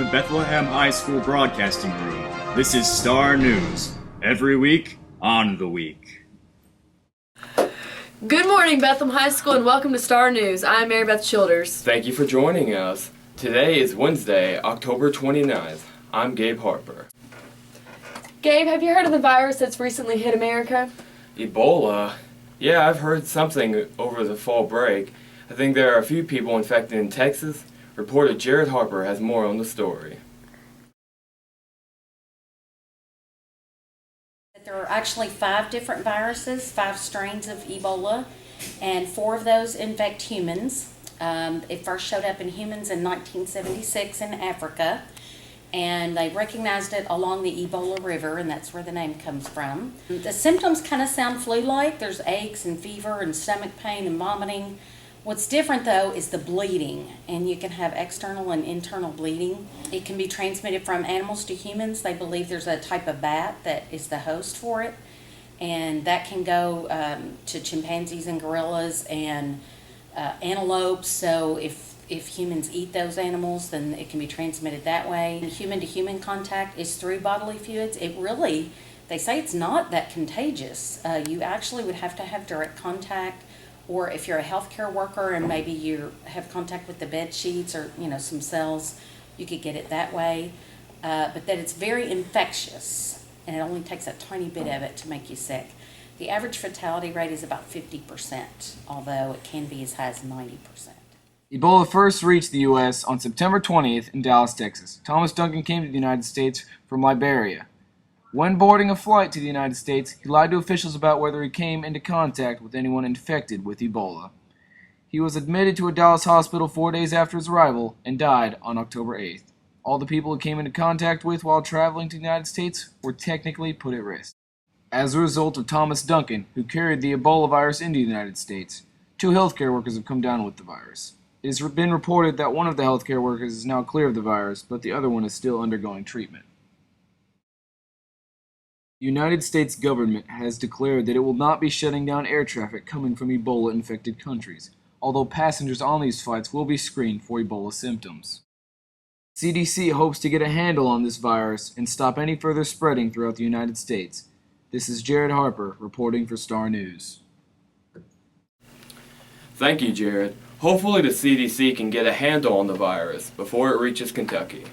the Bethlehem High School Broadcasting Room. This is Star News. Every week, on the week. Good morning, Bethlehem High School, and welcome to Star News. I'm Mary Beth Childers. Thank you for joining us. Today is Wednesday, October 29th. I'm Gabe Harper. Gabe, have you heard of the virus that's recently hit America? Ebola? Yeah, I've heard something over the fall break. I think there are a few people infected in Texas. Reporter Jared Harper has more on the story. There are actually 5 different viruses, 5 strains of Ebola, and 4 of those infect humans. It first showed up in humans in 1976 in Africa, and they recognized it along the Ebola River, and that's where the name comes from. The symptoms kind of sound flu-like. There's aches and fever and stomach pain and vomiting. What's different though is the bleeding, and you can have external and internal bleeding. It can be transmitted from animals to humans. They believe there's a type of bat that is the host for it, and that can go to chimpanzees and gorillas and antelopes. So if humans eat those animals, then it can be transmitted that way. Human-to-human contact is through bodily fluids. They say it's not that contagious. You actually would have to have direct contact, or if you're a healthcare worker and maybe you have contact with the bed sheets or some cells, you could get it that way. But that it's very infectious, and it only takes a tiny bit of it to make you sick. The average fatality rate is about 50%, although it can be as high as 90%. Ebola first reached the U.S. on September 20th in Dallas, Texas. Thomas Duncan came to the United States from Liberia. When boarding a flight to the United States, he lied to officials about whether he came into contact with anyone infected with Ebola. He was admitted to a Dallas hospital 4 days after his arrival and died on October 8th. All the people he came into contact with while traveling to the United States were technically put at risk. As a result of Thomas Duncan, who carried the Ebola virus into the United States, 2 healthcare workers have come down with the virus. It has been reported that one of the healthcare workers is now clear of the virus, but the other one is still undergoing treatment. The United States government has declared that it will not be shutting down air traffic coming from Ebola-infected countries, although passengers on these flights will be screened for Ebola symptoms. CDC hopes to get a handle on this virus and stop any further spreading throughout the United States. This is Jared Harper reporting for Star News. Thank you, Jared. Hopefully the CDC can get a handle on the virus before it reaches Kentucky.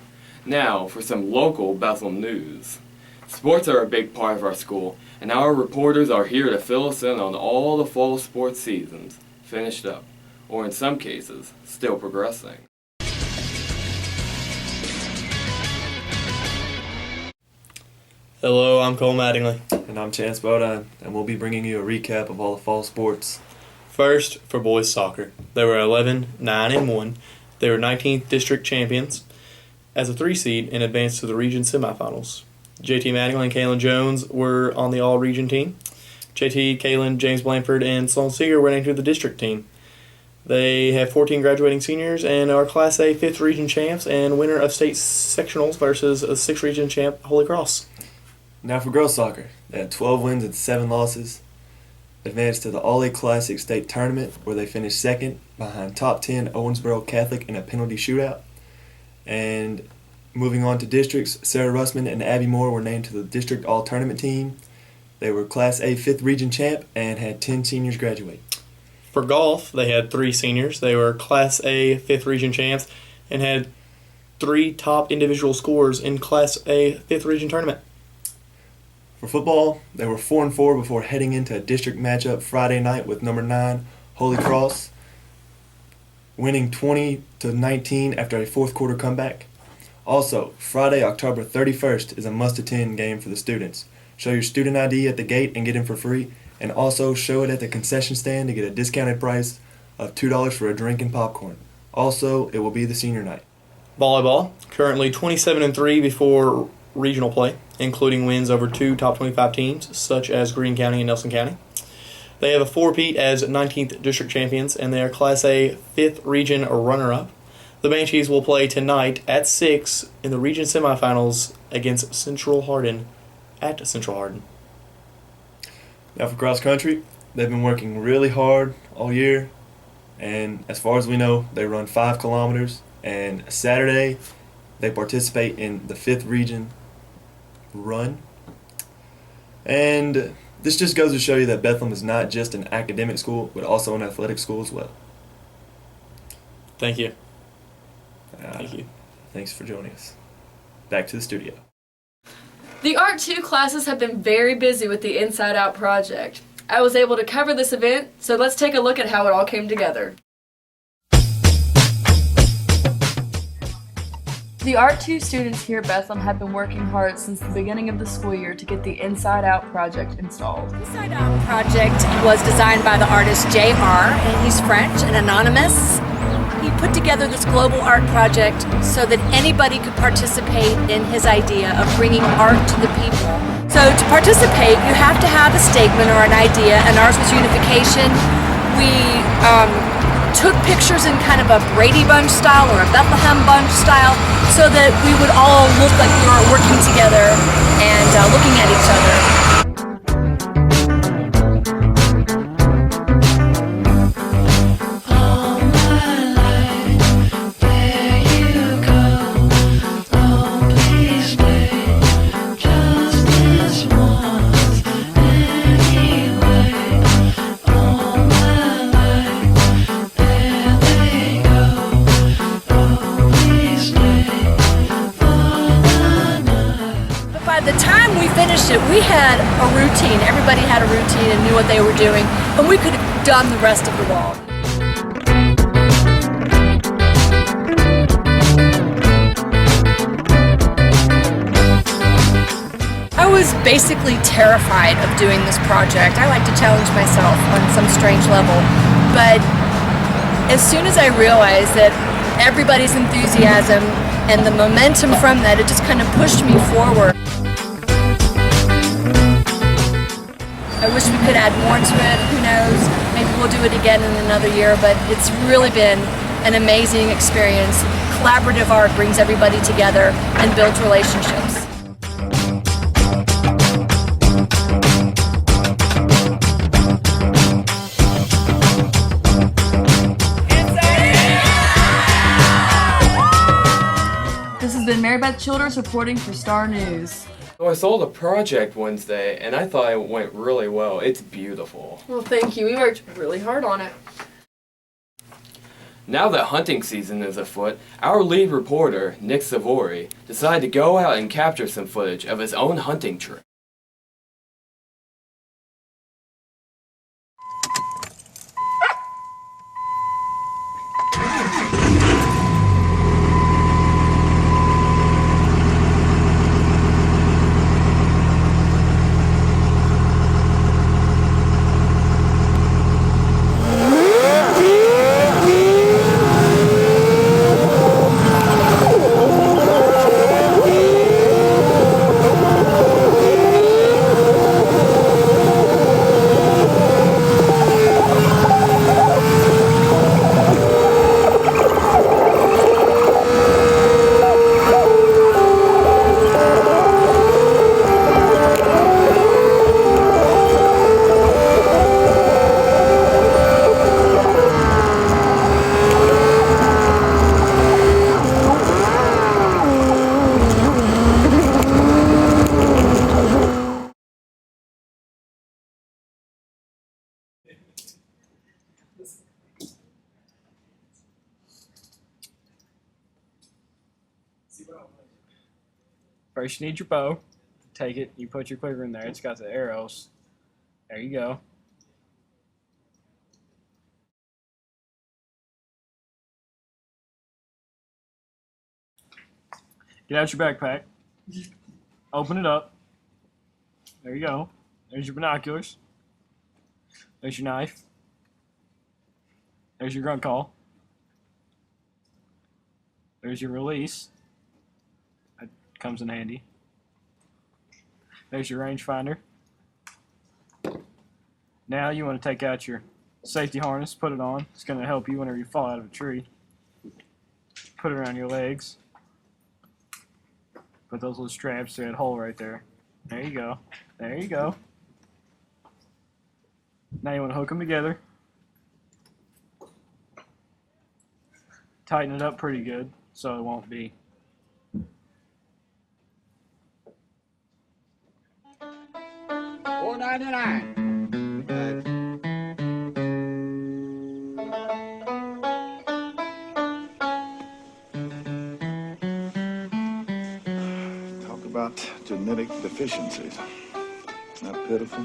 Now for some local Bethlehem news. Sports are a big part of our school, and our reporters are here to fill us in on all the fall sports seasons, finished up, or in some cases, still progressing. Hello, I'm Cole Mattingly. And I'm Chance Bodine, and we'll be bringing you a recap of all the fall sports. First, for boys soccer. They were 11-9-1. They were 19th district champions as a 3 seed and advanced to the region semifinals. JT Mattingly and Kalen Jones were on the all-region team. JT, Kalen, James Blanford, and Sloan Seeger were named to the district team. They have 14 graduating seniors and are Class A 5th region champs and winner of state sectionals versus a 6th region champ, Holy Cross. Now for girls soccer. They had 12 wins and 7 losses. Advanced to the All-A Classic State Tournament, where they finished second behind top 10 Owensboro Catholic in a penalty shootout. And moving on to districts, Sarah Russman and Abby Moore were named to the district all-tournament team. They were Class A 5th region champ and had 10 seniors graduate. For golf, they had 3 seniors. They were Class A 5th region champs and had 3 top individual scorers in Class A 5th region tournament. For football, they were 4-4 before heading into a district matchup Friday night with number 9, Holy Cross, winning 20-19 after a fourth quarter comeback. Also, Friday, October 31st is a must-attend game for the students. Show your student ID at the gate and get in for free, and also show it at the concession stand to get a discounted price of $2 for a drink and popcorn. Also, it will be the senior night. Volleyball, currently 27-3 before regional play, including wins over 2 top 25 teams, such as Greene County and Nelson County. They have a 4-peat as 19th district champions, and they are Class A 5th region runner-up. The Banshees will play tonight at 6 in the region semifinals against Central Hardin at Central Hardin. Now for cross country, they've been working really hard all year, and as far as we know, they run 5 kilometers, and Saturday They participate in the 5th region run. And this just goes to show you that Bethlehem is not just an academic school, but also an athletic school as well. Thank you. Thank you. Thanks for joining us. Back to the studio. The Art 2 classes have been very busy with the Inside Out project. I was able to cover this event, so let's take a look at how it all came together. The Art 2 students here at Bethlehem have been working hard since the beginning of the school year to get the Inside Out project installed. Inside Out project was designed by the artist J.R., and he's French and anonymous. He put together this global art project so that anybody could participate in his idea of bringing art to the people. So to participate, you have to have a statement or an idea, and ours was unification. We took pictures in kind of a Brady Bunch style or a Bethlehem Bunch style so that we would all look like we were working together and looking at each other. By the time we finished it, we had a routine. Everybody had a routine and knew what they were doing, and we could have done the rest of the wall. I was basically terrified of doing this project. I like to challenge myself on some strange level, but as soon as I realized that everybody's enthusiasm and the momentum from that, it just kind of pushed me forward. I wish we could add more to it, who knows, maybe we'll do it again in another year, but it's really been an amazing experience. Collaborative art brings everybody together and builds relationships. This has been Mary Beth Childers reporting for Star News. So I saw the project Wednesday, and I thought it went really well. It's beautiful. Well, thank you. We worked really hard on it. Now that hunting season is afoot, our lead reporter, Nick Savori, decided to go out and capture some footage of his own hunting trip. First, you need your bow. Take it. You put your quiver in there. It's got the arrows. There you go. Get out your backpack. Open it up. There you go. There's your binoculars. There's your knife. There's your grunt call. There's your release. That comes in handy. There's your rangefinder. Now you want to take out your safety harness, put it on. It's going to help you whenever you fall out of a tree. Put it around your legs. Put those little straps through that hole right there. There you go. There you go. Now you want to hook them together. Tighten it up pretty good so it won't be Talk about genetic deficiencies. Isn't that pitiful?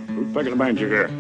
Who's picking the manger here?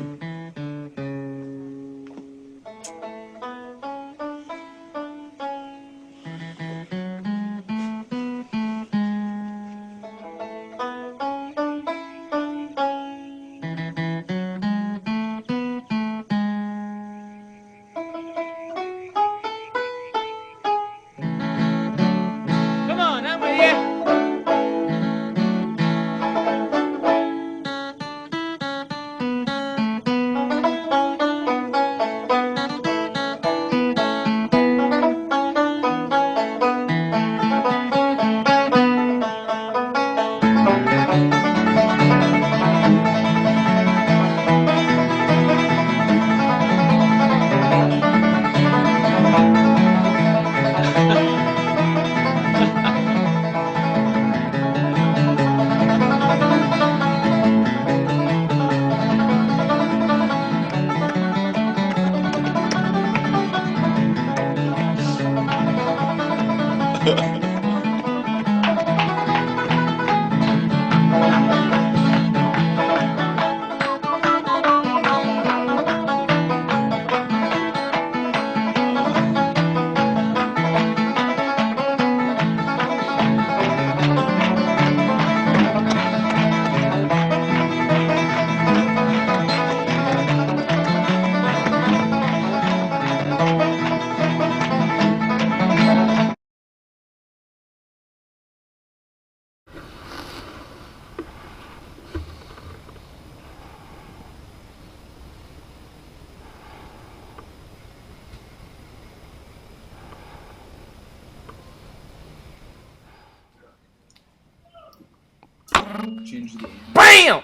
Change the game. BAM!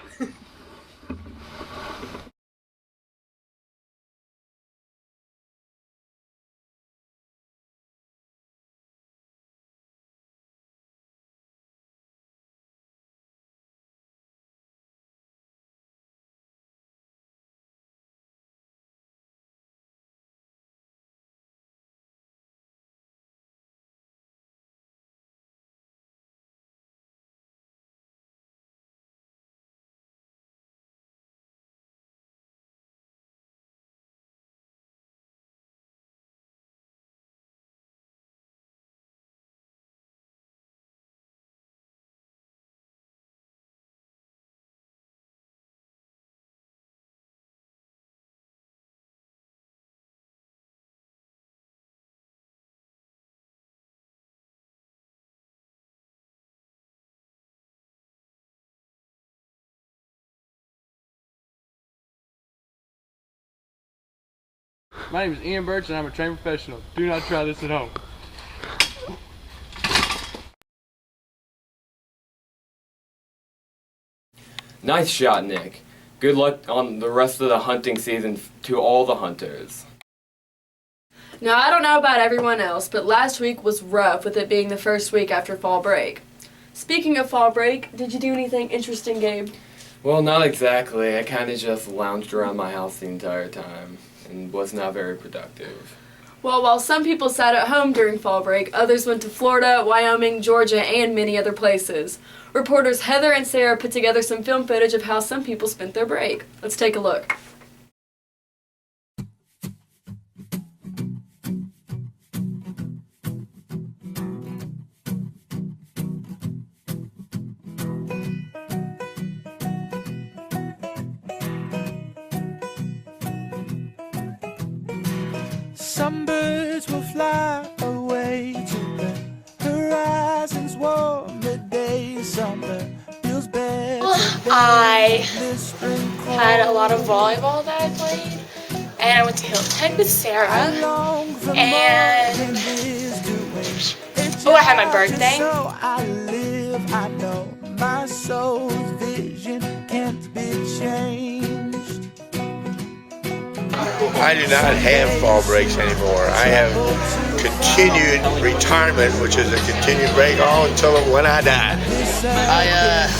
My name is Ian Birch and I'm a trained professional. Do not try this at home. Nice shot, Nick. Good luck on the rest of the hunting season to all the hunters. Now, I don't know about everyone else, but last week was rough with it being the first week after fall break. Speaking of fall break, did you do anything interesting, Gabe? Well, not exactly. I kind of just lounged around my house the entire time and was not very productive. Well, while some people sat at home during fall break, others went to Florida, Wyoming, Georgia, and many other places. Reporters Heather and Sarah put together some film footage of how some people spent their break. Let's take a look. Some birds will fly away to the horizon's warmer days. Summer feels better. I had a lot of volleyball that I played, and I went to Hilton Head with Sarah, and I had my birthday. I know my soul's vision can't be changed. I do not have fall breaks anymore. I have continued retirement, which is a continued break all until when I die.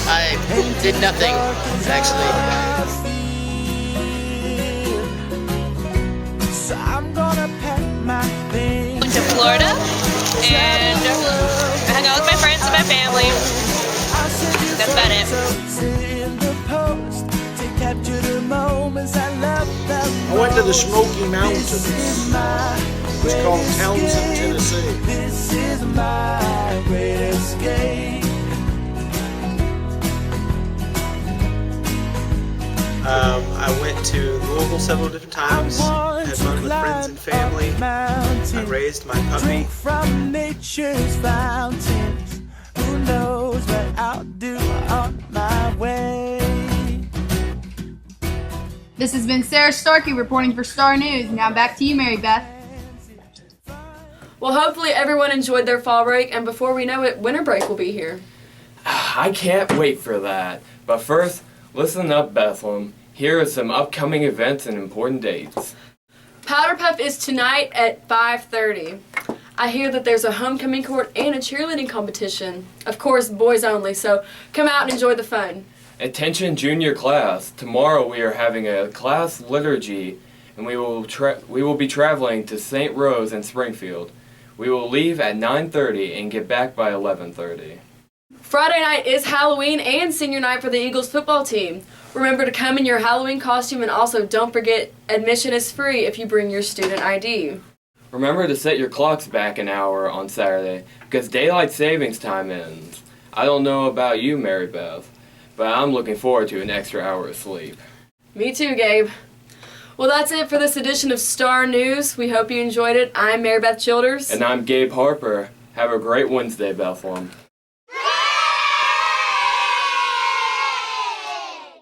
I did nothing, actually. So I'm gonna pack my things. Went to Florida and I hung out with my friends and my family. That's about it. I went to the Smoky Mountains. It's called Townsend, Tennessee. This is my great escape. I went to Louisville several different times. Had fun with friends and family. I raised my puppy. Drink from nature's fountains. Who knows what I'll do on my way. This has been Sarah Starkey reporting for Star News. Now back to you, Mary Beth. Well, hopefully everyone enjoyed their fall break, and before we know it, winter break will be here. I can't wait for that. But first, listen up, Bethlehem. Here are some upcoming events and important dates. Powder Puff is tonight at 5:30. I hear that there's a homecoming court and a cheerleading competition. Of course, boys only, so come out and enjoy the fun. Attention junior class. Tomorrow we are having a class liturgy and we will be traveling to St. Rose in Springfield. We will leave at 9:30 and get back by 11:30. Friday night is Halloween and senior night for the Eagles football team. Remember to come in your Halloween costume, and also don't forget admission is free if you bring your student ID. Remember to set your clocks back an hour on Saturday because daylight savings time ends. I don't know about you, Mary Beth, but I'm looking forward to an extra hour of sleep. Me too, Gabe. Well, that's it for this edition of Star News. We hope you enjoyed it. I'm Mary Beth Childers. And I'm Gabe Harper. Have a great Wednesday, Bethlehem.